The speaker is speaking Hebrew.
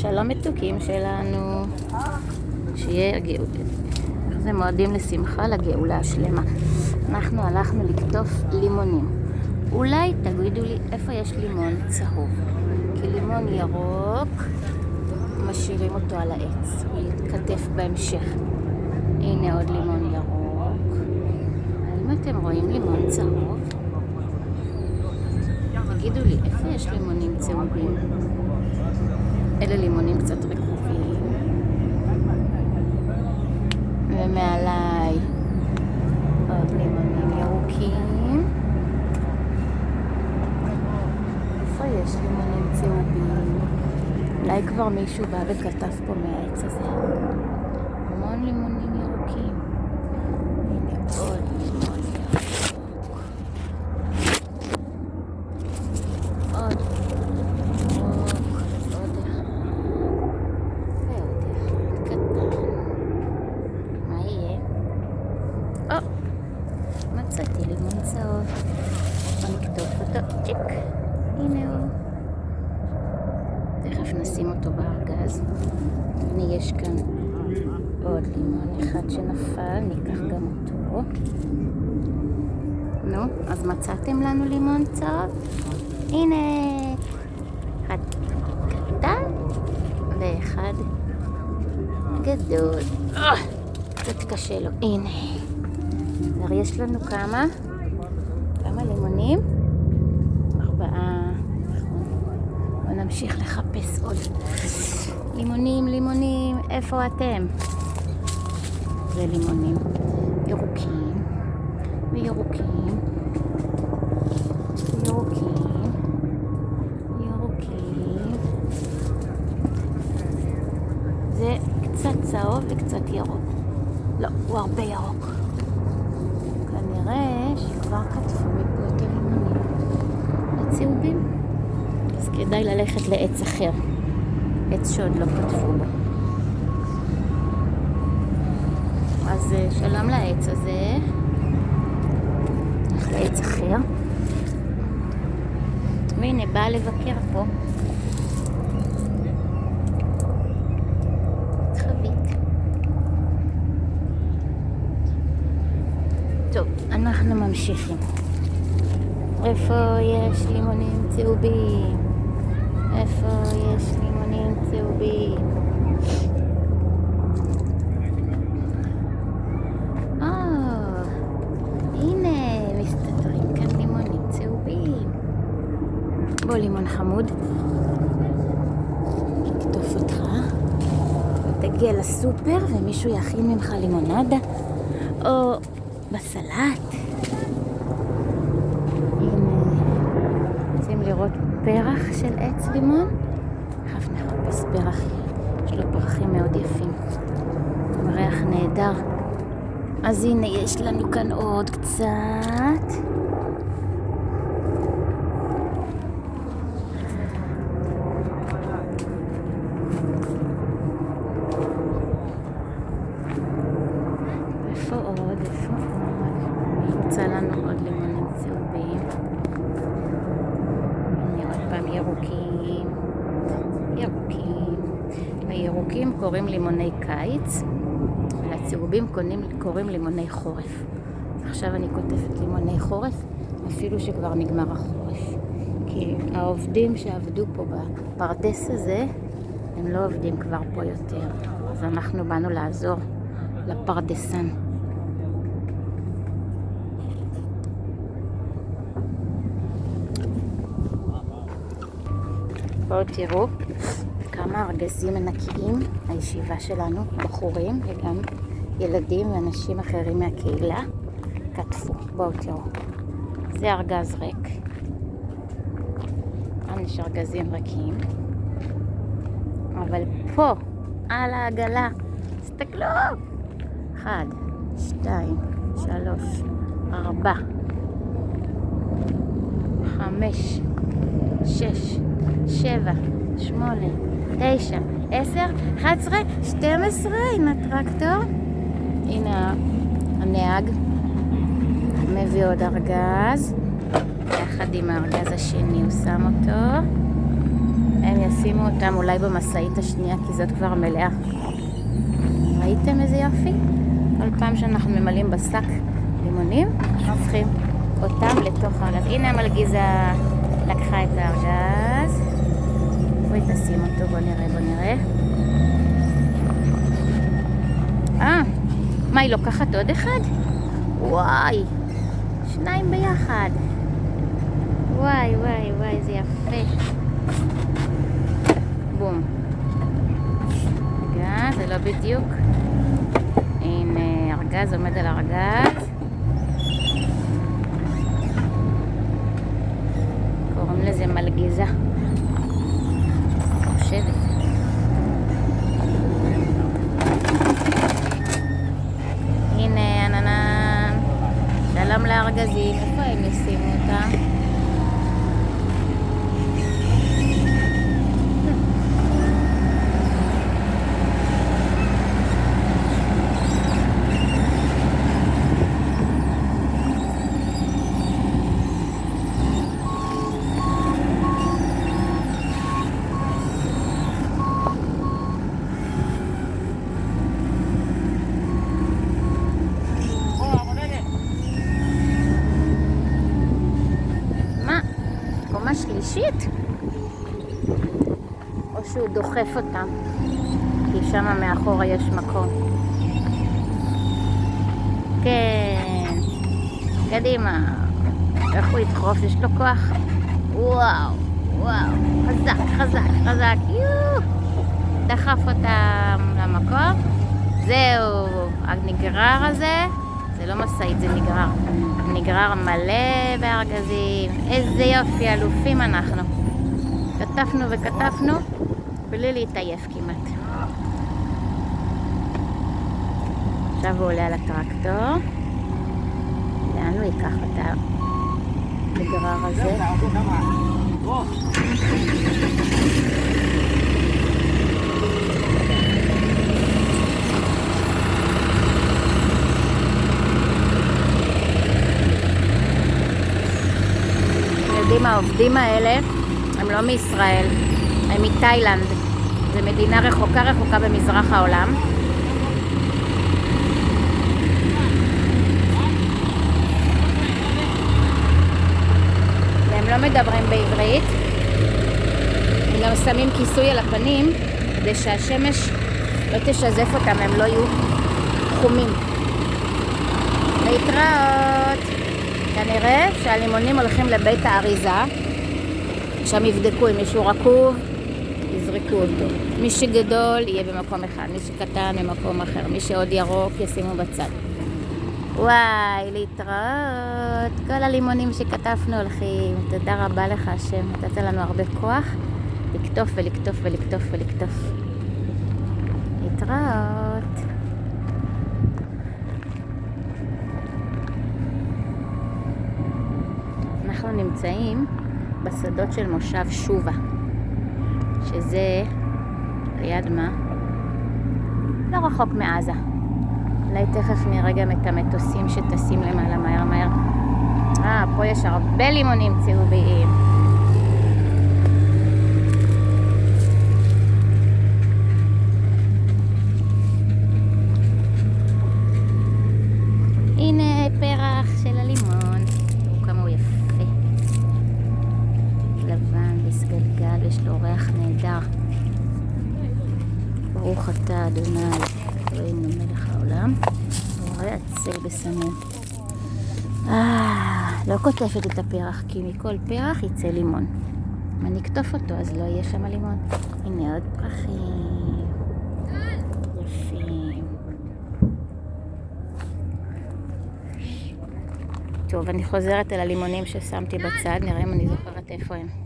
שלום מתוקים שלנו, שיהיה גאולה. זה מועדים לשמחה לגאולה השלמה. אנחנו הלכנו לקטוף לימונים. אולי תגידו לי איפה יש לימון צהוב, כי לימון ירוק משאירים אותו על העץ, הוא יתקטף בהמשך. הנה עוד לימון ירוק. האם אתם רואים לימון צהוב? תגידו לי איפה יש לימונים צהובים. אלה לימונים קצת רקובים, ומעליי עוד לימונים ירוקים. איפה יש לימונים צהובים? אולי כבר מישהו בא וכתב פה מהעץ הזה. המון לימונים ירוקים. הנה עוד לימון ירוק. עוד מצאתי לימון צהוב. בוא נקטוף אותו. צ'יק. הנה הוא. תכף נשים אותו בארגז. הנה יש כאן עוד לימון אחד שנפל. ניקח גם אותו. נו, אז מצאתם לנו לימון צהוב? הנה. אחד קטן ואחד גדול. קצת קשה לו. הנה. כבר יש לנו כמה לימונים? 4. בוא נמשיך לחפש עוד לימונים, איפה אתם? זה לימונים ירוקים וירוקים וירוקים וירוקים. זה קצת צהוב וקצת ירוק. לא, הוא הרבה ירוק. כנראה שכבר כתפו מפה את הלימונים הצהובים, אז כדאי ללכת לעץ אחר, עץ שעוד לא כתפו בו. אז שלום לעץ הזה, נלך לעץ אחר. והנה באה לבקר פה טוב, אנחנו ממשיכים. איפה יש לימונים צהובים? איפה יש לימונים צהובים? הנה, מסתתרים כאן לימונים צהובים. בוא לימון חמוד, נקטוף אותך ותגיע לסופר ומישהו יכין ממך לימונדה או בסלט. הנה, רוצים לראות פרח של עץ לימון? אחר נחפש פרח, יש לו פרחים מאוד יפים, ריח נהדר. אז הנה יש לנו כאן עוד קצת. איפה עוד? נמצא לנו עוד לימונים צהובים. הנה עוד פעם ירוקים. לירוקים קוראים לימוני קיץ, ולצהובים קוראים לימוני חורף. עכשיו אני כותבת לימוני חורף, אפילו שכבר נגמר החורף. כי העובדים שעבדו פה בפרדס הזה, הם לא עובדים כבר פה יותר. אז אנחנו באנו לעזור לפרדסן. בואו תראו כמה ארגזים ענקיים הישיבה שלנו, בחורים וגם ילדים ואנשים אחרים מהקהילה כתפו. בואו תראו, זה ארגז ריק, יש ארגזים ריקים, אבל פה על העגלה, תסתכלו, 1, 2, 3, 4, 5, 6, 7, 8, 9, 10, 11, 12, הנה הטרקטור, הנה הנהג מביא עוד ארגז, יחד עם הארגז השני הוא שם אותו, הם ישימו אותם אולי במשאית השנייה, כי זאת כבר מלאה. ראיתם איזה יופי? כל פעם שאנחנו ממלאים בשק לימונים, שופכים אותם לתוך הארגז. הנה המלגיזה לקחה את הארגז. בואי תשים אותו, בוא נראה. מה, היא לוקחת עוד אחד? וואי, 2 ביחד. וואי, זה יפה. בום. רגע, זה לא בדיוק. הנה, ארגז עומד על ארגז. קוראים לזה מלגיזה. חושבת. הנה, עננן. שלום לארגזים. איפה הם ישימו אותם? שלישית? או שהוא דוחף אותם, כי שם מאחורה יש מקום. כן, קדימה. איך הוא ידחוף? יש לו כוח? וואו, חזק, דחף אותם למקום. זהו, הנגרר הזה, זה לא מסעית, זה נגרר. נגרר מלא בארגזים. איזה יופי, אלופים אנחנו. כתפנו בלי להתעייף כמעט. עכשיו הוא עולה על הטרקטור. לאן הוא ייקח אותה? הנגרר הזה. העובדים האלה הם לא מישראל, הם מתאילנד. זו מדינה רחוקה במזרח העולם. והם לא מדברים בעברית. הם גם שמים כיסוי על הפנים כדי שהשמש לא תשזף אותם, הם לא יהיו חומים. להתראות. כנראה שהלימונים הולכים לבית האריזה, שם יבדקו אם מישהו רקוב, יזרקו אותו. מי שגדול יהיה במקום אחד, מי שקטן במקום אחר, מי שעוד ירוק ישימו בצד. וואי, להתראות. כל הלימונים שכתפנו הולכים. תודה רבה לך השם, נתת לנו הרבה כוח לקטוף ולקטוף. להתראות. אנחנו נמצאים בשדות של מושב שובה, שזה ליד מה? לא רחוק מעזה. אולי תכף נראה גם את המטוסים שטסים למעלה מהר. פה יש הרבה לימונים צהוביים. הנה פרח של הלימון. כמה הוא יפה. לבן וסגלגל, יש לו ריח נהדר. ברוך אתה אדוני אלוהינו מלך העולם, בורא הצל בשמים. לא כותפת את הפרח, כי מכל פרח יצא לימון. אם אני אקטוף אותו אז לא יהיה שם לימון. הנה עוד פרחים יפים. טוב, אני חוזרת אל הלימונים ששמתי בצד, נראה אם אני זוכרת איפה הם.